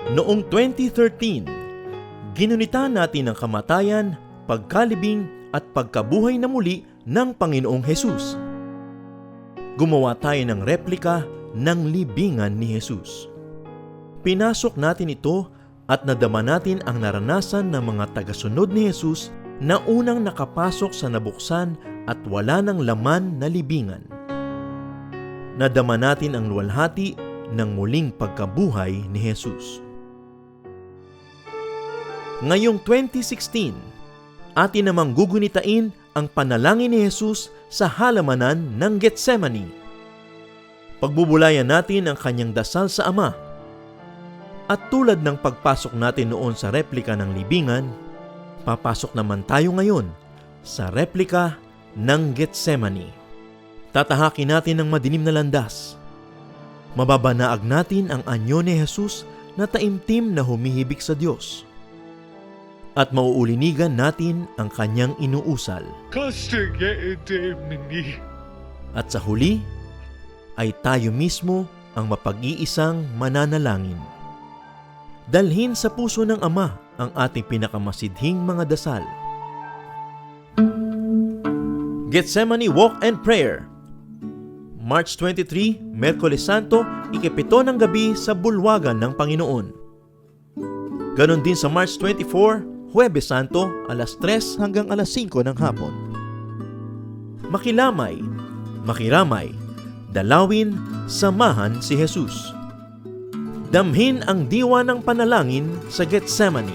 Noong 2013, ginunita natin ang kamatayan, pagkalibing at pagkabuhay na muli ng Panginoong Hesus. Gumawa tayo ng replika ng libingan ni Hesus. Pinasok natin ito at nadama natin ang naranasan ng mga tagasunod ni Hesus na unang nakapasok sa nabuksan at wala ng laman na libingan. Nadama natin ang luwalhati ng muling pagkabuhay ni Hesus. Ngayong 2016, atin namang gugunitain ang panalangin ni Hesus sa halamanan ng Getsemani. Pagbubulayan natin ang kanyang dasal sa Ama. At tulad ng pagpasok natin noon sa replika ng libingan, papasok naman tayo ngayon sa replika ng Getsemani. Tatahakin natin ang madilim na landas. Mababanaag natin ang anyo ni Hesus na taimtim na humihibik sa Diyos. At mauulinigan natin ang kanyang inuusal. At sa huli, ay tayo mismo ang mapag-iisang mananalangin. Dalhin sa puso ng Ama ang ating pinakamasidhing mga dasal. Getsemani Walk and Prayer, March 23, Miyerkules Santo, ika-7 ng gabi sa bulwagan ng Panginoon. Ganon din sa March 24, Huwebes Santo, alas 3 hanggang alas 5 ng hapon. Makilamay, makiramay, dalawin, samahan si Hesus. Damhin ang diwa ng panalangin sa Getsemani.